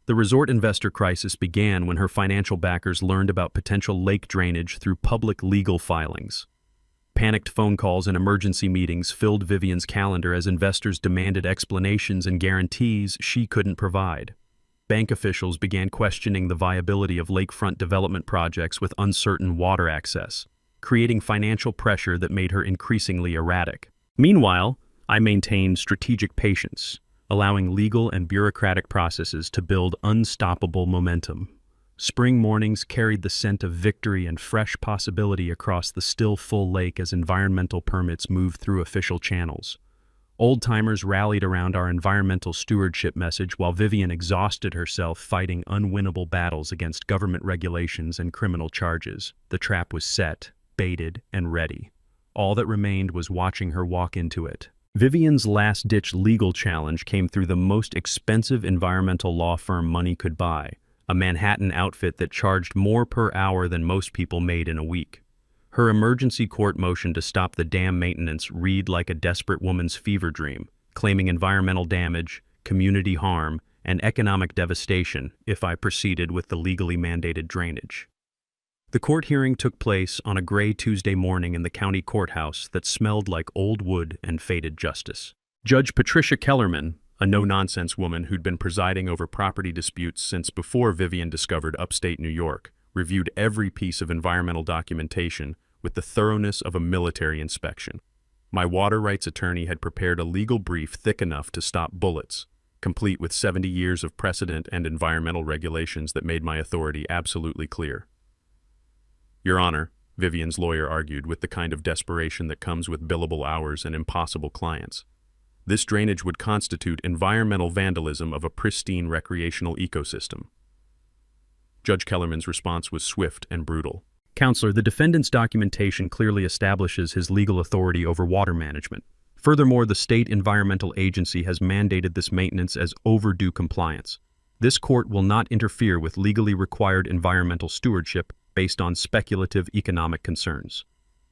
The resort investor crisis began when her financial backers learned about potential lake drainage through public legal filings. Panicked phone calls and emergency meetings filled Vivian's calendar as investors demanded explanations and guarantees she couldn't provide. Bank officials began questioning the viability of lakefront development projects with uncertain water access, creating financial pressure that made her increasingly erratic. Meanwhile, I maintained strategic patience, allowing legal and bureaucratic processes to build unstoppable momentum. Spring mornings carried the scent of victory and fresh possibility across the still full lake as environmental permits moved through official channels. Old-timers rallied around our environmental stewardship message while Vivian exhausted herself fighting unwinnable battles against government regulations and criminal charges. The trap was set, baited, and ready. All that remained was watching her walk into it. Vivian's last-ditch legal challenge came through the most expensive environmental law firm money could buy, a Manhattan outfit that charged more per hour than most people made in a week. Her emergency court motion to stop the dam maintenance read like a desperate woman's fever dream, claiming environmental damage, community harm, and economic devastation if I proceeded with the legally mandated drainage. The court hearing took place on a gray Tuesday morning in the county courthouse that smelled like old wood and faded justice. Judge Patricia Kellerman, a no-nonsense woman who'd been presiding over property disputes since before Vivian discovered upstate New York, reviewed every piece of environmental documentation with the thoroughness of a military inspection. My water rights attorney had prepared a legal brief thick enough to stop bullets, complete with 70 years of precedent and environmental regulations that made my authority absolutely clear. "Your Honor," Vivian's lawyer argued with the kind of desperation that comes with billable hours and impossible clients, "this drainage would constitute environmental vandalism of a pristine recreational ecosystem." Judge Kellerman's response was swift and brutal. "Counselor, the defendant's documentation clearly establishes his legal authority over water management. Furthermore, the state environmental agency has mandated this maintenance as overdue compliance. This court will not interfere with legally required environmental stewardship based on speculative economic concerns."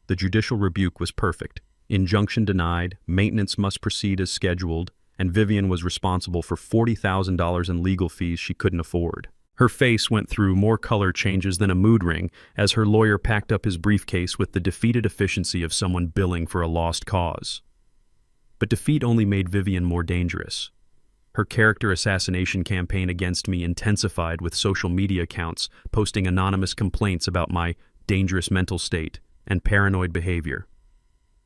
The judicial rebuke was perfect. Injunction denied, maintenance must proceed as scheduled, and Vivian was responsible for $40,000 in legal fees she couldn't afford. Her face went through more color changes than a mood ring as her lawyer packed up his briefcase with the defeated efficiency of someone billing for a lost cause. But defeat only made Vivian more dangerous. Her character assassination campaign against me intensified with social media accounts posting anonymous complaints about my dangerous mental state and paranoid behavior.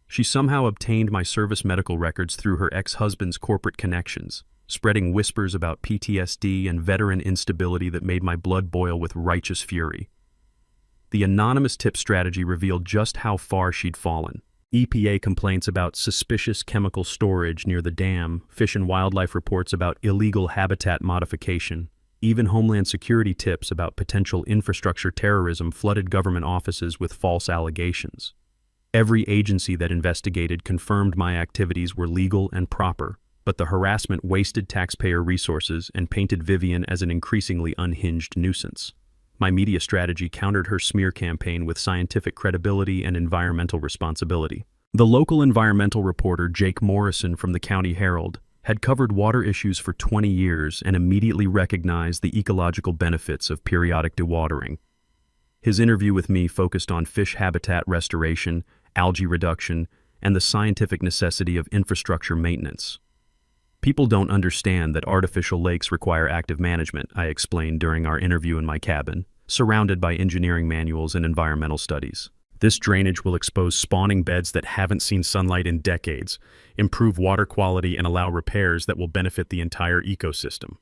She somehow obtained my service medical records through her ex-husband's corporate connections, spreading whispers about PTSD and veteran instability that made my blood boil with righteous fury. The anonymous tip strategy revealed just how far she'd fallen. EPA complaints about suspicious chemical storage near the dam, Fish and Wildlife reports about illegal habitat modification, even Homeland Security tips about potential infrastructure terrorism flooded government offices with false allegations. Every agency that investigated confirmed my activities were legal and proper, but the harassment wasted taxpayer resources and painted Vivian as an increasingly unhinged nuisance. My media strategy countered her smear campaign with scientific credibility and environmental responsibility. The local environmental reporter, Jake Morrison from the County Herald, had covered water issues for 20 years and immediately recognized the ecological benefits of periodic dewatering. His interview with me focused on fish habitat restoration, algae reduction, and the scientific necessity of infrastructure maintenance. People don't understand that artificial lakes require active management, I explained during our interview in my cabin, surrounded by engineering manuals and environmental studies. This drainage will expose spawning beds that haven't seen sunlight in decades, improve water quality, and allow repairs that will benefit the entire ecosystem.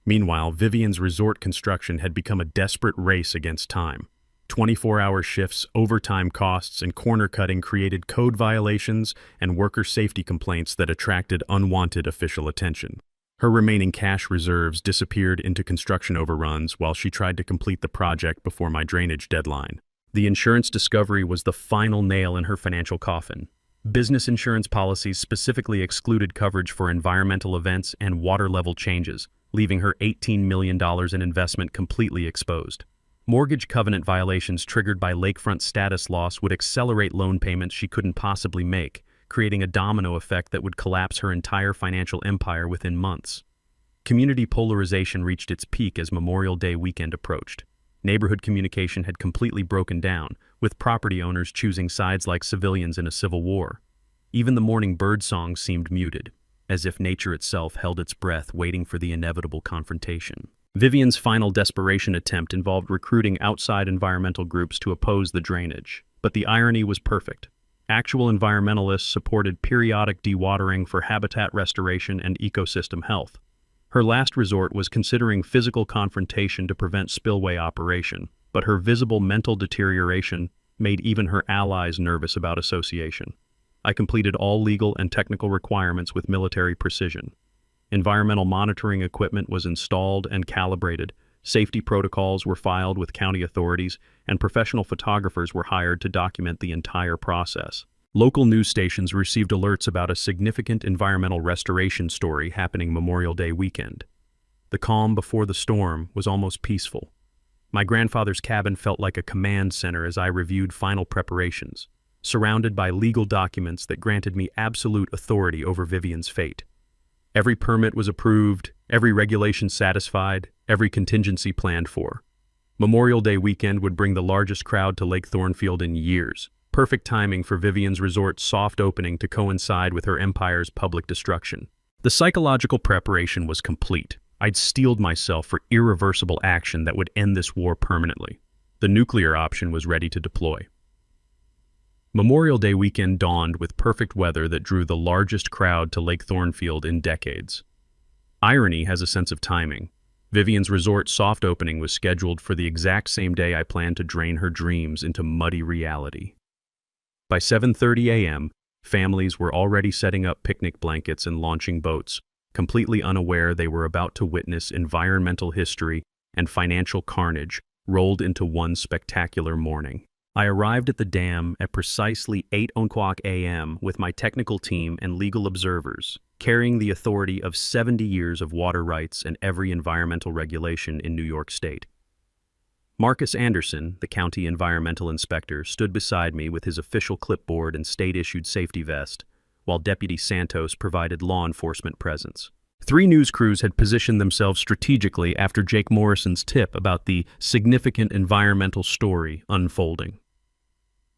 Meanwhile, Vivian's resort construction had become a desperate race against time. 24-hour shifts, overtime costs, and corner cutting created code violations and worker safety complaints that attracted unwanted official attention. Her remaining cash reserves disappeared into construction overruns while she tried to complete the project before my drainage deadline. The insurance discovery was the final nail in her financial coffin. Business insurance policies specifically excluded coverage for environmental events and water level changes, leaving her $18 million in investment completely exposed. Mortgage covenant violations triggered by lakefront status loss would accelerate loan payments she couldn't possibly make, creating a domino effect that would collapse her entire financial empire within months. Community polarization reached its peak as Memorial Day weekend approached. Neighborhood communication had completely broken down, with property owners choosing sides like civilians in a civil war. Even the morning bird song seemed muted, as if nature itself held its breath waiting for the inevitable confrontation. Vivian's final desperation attempt involved recruiting outside environmental groups to oppose the drainage. But the irony was perfect. Actual environmentalists supported periodic dewatering for habitat restoration and ecosystem health. Her last resort was considering physical confrontation to prevent spillway operation, but her visible mental deterioration made even her allies nervous about association. I completed all legal and technical requirements with military precision. Environmental monitoring equipment was installed and calibrated, safety protocols were filed with county authorities, and professional photographers were hired to document the entire process. Local news stations received alerts about a significant environmental restoration story happening Memorial Day weekend. The calm before the storm was almost peaceful. My grandfather's cabin felt like a command center as I reviewed final preparations, surrounded by legal documents that granted me absolute authority over Vivian's fate. Every permit was approved, every regulation satisfied, every contingency planned for. Memorial Day weekend would bring the largest crowd to Lake Thornfield in years. Perfect timing for Vivian's resort's soft opening to coincide with her empire's public destruction. The psychological preparation was complete. I'd steeled myself for irreversible action that would end this war permanently. The nuclear option was ready to deploy. Memorial Day weekend dawned with perfect weather that drew the largest crowd to Lake Thornfield in decades. Irony has a sense of timing. Vivian's resort's soft opening was scheduled for the exact same day I planned to drain her dreams into muddy reality. By 7:30 a.m., families were already setting up picnic blankets and launching boats, completely unaware they were about to witness environmental history and financial carnage rolled into one spectacular morning. I arrived at the dam at precisely 8:00 a.m. with my technical team and legal observers, carrying the authority of 70 years of water rights and every environmental regulation in New York State. Marcus Anderson, the county environmental inspector, stood beside me with his official clipboard and state-issued safety vest, while Deputy Santos provided law enforcement presence. 3 news crews had positioned themselves strategically after Jake Morrison's tip about the significant environmental story unfolding.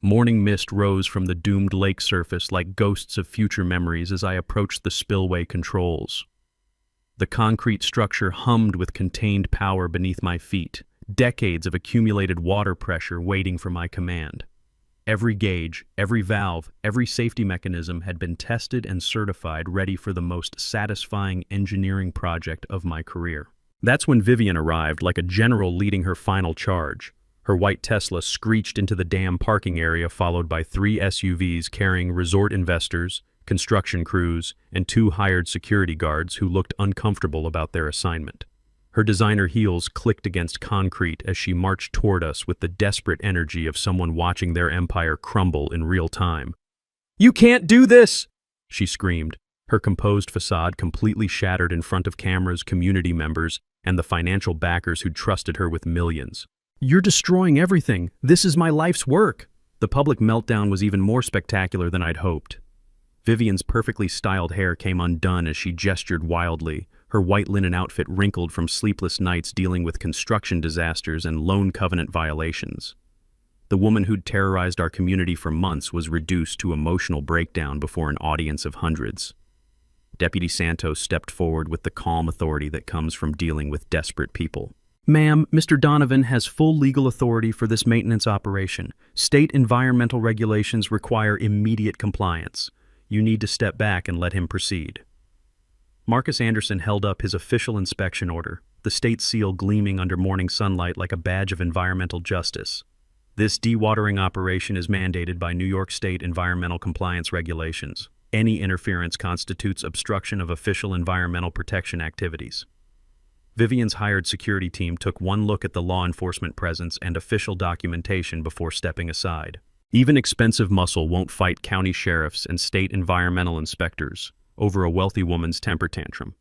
Morning mist rose from the doomed lake surface like ghosts of future memories as I approached the spillway controls. The concrete structure hummed with contained power beneath my feet, decades of accumulated water pressure waiting for my command. Every gauge, every valve, every safety mechanism had been tested and certified, ready for the most satisfying engineering project of my career. That's when Vivian arrived, like a general leading her final charge. Her white Tesla screeched into the dam parking area, followed by 3 SUVs carrying resort investors, construction crews, and 2 hired security guards who looked uncomfortable about their assignment. Her designer heels clicked against concrete as she marched toward us with the desperate energy of someone watching their empire crumble in real time. "You can't do this!" she screamed, her composed facade completely shattered in front of cameras, community members, and the financial backers who'd trusted her with millions. "You're destroying everything. This is my life's work." The public meltdown was even more spectacular than I'd hoped. Vivian's perfectly styled hair came undone as she gestured wildly, her white linen outfit wrinkled from sleepless nights dealing with construction disasters and loan covenant violations. The woman who'd terrorized our community for months was reduced to emotional breakdown before an audience of hundreds. Deputy Santos stepped forward with the calm authority that comes from dealing with desperate people. "Ma'am, Mr. Donovan has full legal authority for this maintenance operation. State environmental regulations require immediate compliance. You need to step back and let him proceed." Marcus Anderson held up his official inspection order, the state seal gleaming under morning sunlight like a badge of environmental justice. "This dewatering operation is mandated by New York State environmental compliance regulations. Any interference constitutes obstruction of official environmental protection activities." Vivian's hired security team took one look at the law enforcement presence and official documentation before stepping aside. Even expensive muscle won't fight county sheriffs and state environmental inspectors over a wealthy woman's temper tantrum.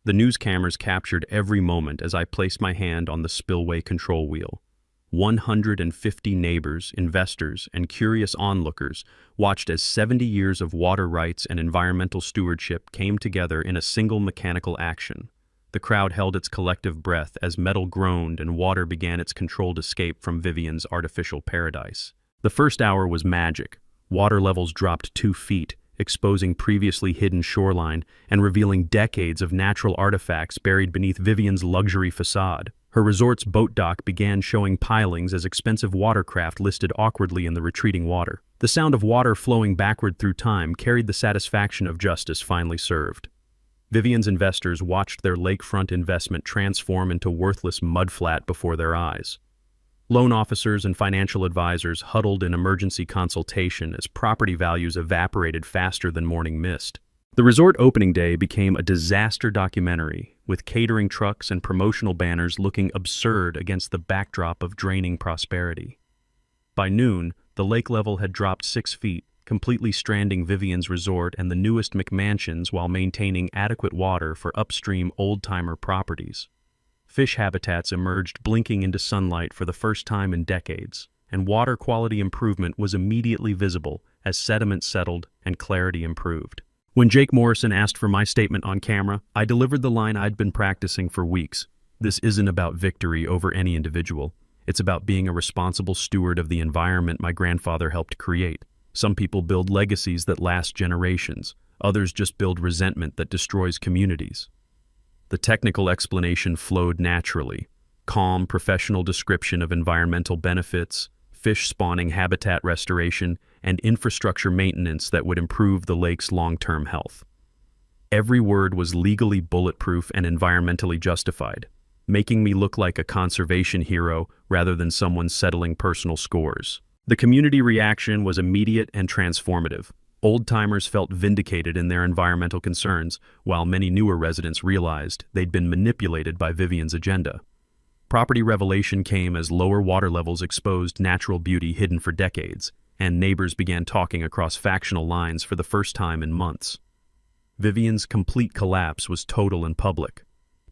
The news cameras captured every moment as I placed my hand on the spillway control wheel. 150 neighbors, investors, and curious onlookers watched as 70 years of water rights and environmental stewardship came together in a single mechanical action. The crowd held its collective breath as metal groaned and water began its controlled escape from Vivian's artificial paradise. The first hour was magic. Water levels dropped 2 feet, exposing previously hidden shoreline and revealing decades of natural artifacts buried beneath Vivian's luxury facade. Her resort's boat dock began showing pilings as expensive watercraft listed awkwardly in the retreating water. The sound of water flowing backward through time carried the satisfaction of justice finally served. Vivian's investors watched their lakefront investment transform into worthless mudflat before their eyes. Loan officers and financial advisors huddled in emergency consultation as property values evaporated faster than morning mist. The resort opening day became a disaster documentary, with catering trucks and promotional banners looking absurd against the backdrop of draining prosperity. By noon, the lake level had dropped 6 feet, completely stranding Vivian's resort and the newest McMansions while maintaining adequate water for upstream old-timer properties. Fish habitats emerged blinking into sunlight for the first time in decades, and water quality improvement was immediately visible as sediment settled and clarity improved. When Jake Morrison asked for my statement on camera, I delivered the line I'd been practicing for weeks. This isn't about victory over any individual. It's about being a responsible steward of the environment my grandfather helped create. Some people build legacies that last generations. Others just build resentment that destroys communities. The technical explanation flowed naturally. Calm, professional description of environmental benefits, fish spawning habitat restoration, and infrastructure maintenance that would improve the lake's long-term health. Every word was legally bulletproof and environmentally justified, making me look like a conservation hero rather than someone settling personal scores. The community reaction was immediate and transformative. Old-timers felt vindicated in their environmental concerns, while many newer residents realized they'd been manipulated by Vivian's agenda. Property revelation came as lower water levels exposed natural beauty hidden for decades, and neighbors began talking across factional lines for the first time in months. Vivian's complete collapse was total and public.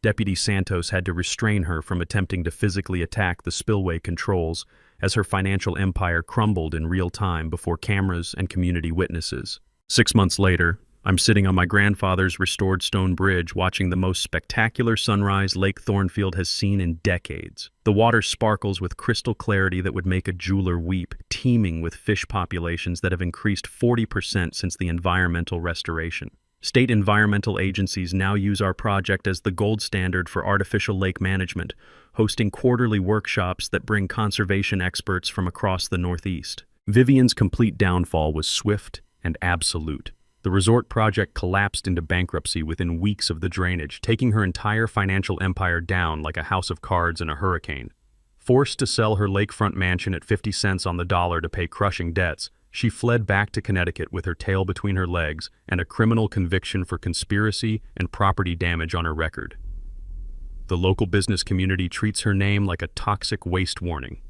Deputy Santos had to restrain her from attempting to physically attack the spillway controls as her financial empire crumbled in real time before cameras and community witnesses. 6 months later, I'm sitting on my grandfather's restored stone bridge watching the most spectacular sunrise Lake Thornfield has seen in decades. The water sparkles with crystal clarity that would make a jeweler weep, teeming with fish populations that have increased 40% since the environmental restoration. State environmental agencies now use our project as the gold standard for artificial lake management, hosting quarterly workshops that bring conservation experts from across the Northeast. Vivian's complete downfall was swift and absolute. The resort project collapsed into bankruptcy within weeks of the drainage, taking her entire financial empire down like a house of cards in a hurricane. Forced to sell her lakefront mansion at 50 cents on the dollar to pay crushing debts, she fled back to Connecticut with her tail between her legs and a criminal conviction for conspiracy and property damage on her record. The local business community treats her name like a toxic waste warning.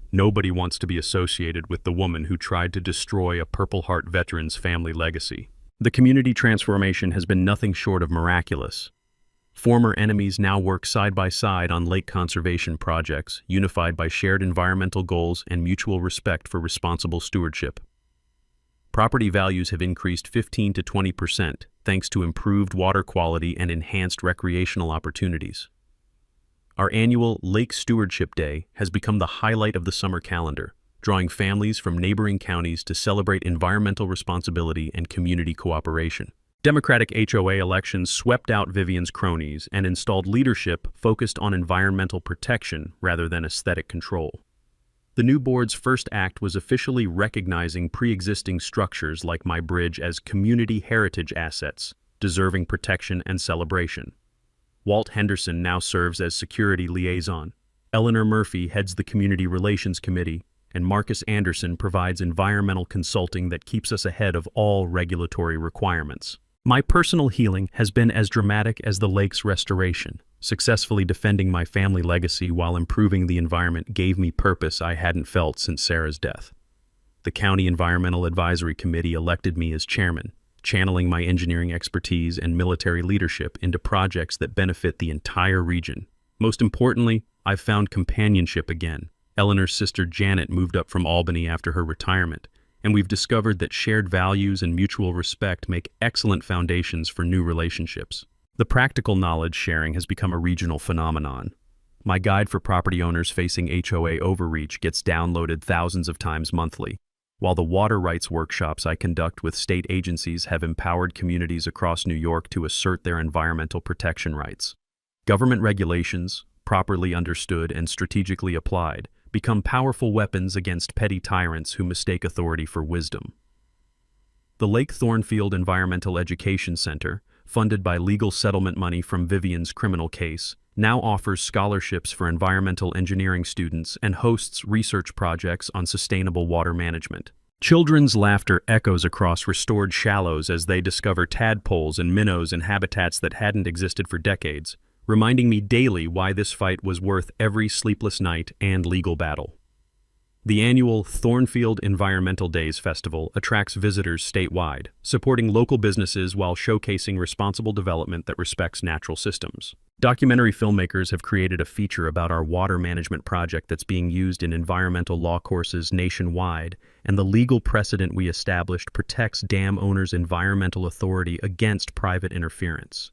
Nobody wants to be associated with the woman who tried to destroy a Purple Heart veteran's family legacy. The community transformation has been nothing short of miraculous. Former enemies now work side by side on lake conservation projects, unified by shared environmental goals and mutual respect for responsible stewardship. Property values have increased 15 to 20% thanks to improved water quality and enhanced recreational opportunities. Our annual Lake Stewardship Day has become the highlight of the summer calendar, drawing families from neighboring counties to celebrate environmental responsibility and community cooperation. Democratic HOA elections swept out Vivian's cronies and installed leadership focused on environmental protection rather than aesthetic control. The new board's first act was officially recognizing pre-existing structures like my bridge as community heritage assets, deserving protection and celebration. Walt Henderson now serves as security liaison. Eleanor Murphy heads the Community Relations Committee, and Marcus Anderson provides environmental consulting that keeps us ahead of all regulatory requirements. My personal healing has been as dramatic as the lake's restoration. Successfully defending my family legacy while improving the environment gave me purpose I hadn't felt since Sarah's death. The County Environmental Advisory Committee elected me as chairman, channeling my engineering expertise and military leadership into projects that benefit the entire region. Most importantly, I've found companionship again. Eleanor's sister Janet moved up from Albany after her retirement, and we've discovered that shared values and mutual respect make excellent foundations for new relationships. The practical knowledge sharing has become a regional phenomenon. My guide for property owners facing HOA overreach gets downloaded thousands of times monthly, while the water rights workshops I conduct with state agencies have empowered communities across New York to assert their environmental protection rights. Government regulations, properly understood and strategically applied, become powerful weapons against petty tyrants who mistake authority for wisdom. The Lake Thornfield Environmental Education Center, funded by legal settlement money from Vivian's criminal case, now offers scholarships for environmental engineering students and hosts research projects on sustainable water management. Children's laughter echoes across restored shallows as they discover tadpoles and minnows in habitats that hadn't existed for decades, reminding me daily why this fight was worth every sleepless night and legal battle. The annual Thornfield Environmental Days Festival attracts visitors statewide, supporting local businesses while showcasing responsible development that respects natural systems. Documentary filmmakers have created a feature about our water management project that's being used in environmental law courses nationwide, and the legal precedent we established protects dam owners' environmental authority against private interference.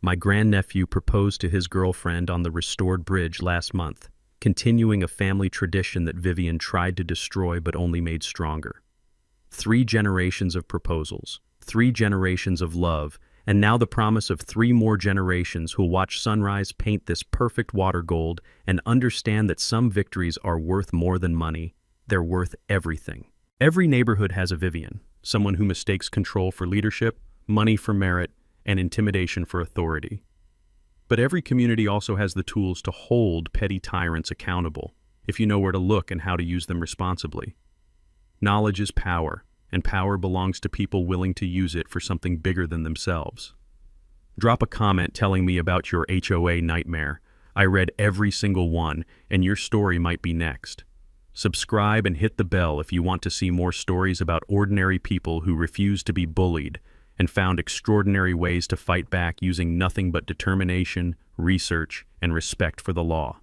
My grandnephew proposed to his girlfriend on the restored bridge last month, continuing a family tradition that Vivian tried to destroy but only made stronger. 3 generations of proposals, 3 generations of love, and now the promise of 3 more generations who'll watch sunrise paint this perfect water gold and understand that some victories are worth more than money. They're worth everything. Every neighborhood has a Vivian, someone who mistakes control for leadership, money for merit, and intimidation for authority. But every community also has the tools to hold petty tyrants accountable, if you know where to look and how to use them responsibly. Knowledge is power, and power belongs to people willing to use it for something bigger than themselves. Drop a comment telling me about your HOA nightmare. I read every single one, and your story might be next. Subscribe and hit the bell if you want to see more stories about ordinary people who refuse to be bullied and found extraordinary ways to fight back using nothing but determination, research, and respect for the law.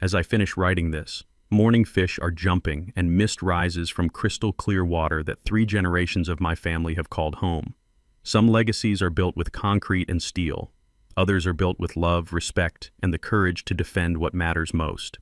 As I finish writing this, morning fish are jumping and mist rises from crystal clear water that 3 generations of my family have called home. Some legacies are built with concrete and steel. Others are built with love, respect, and the courage to defend what matters most.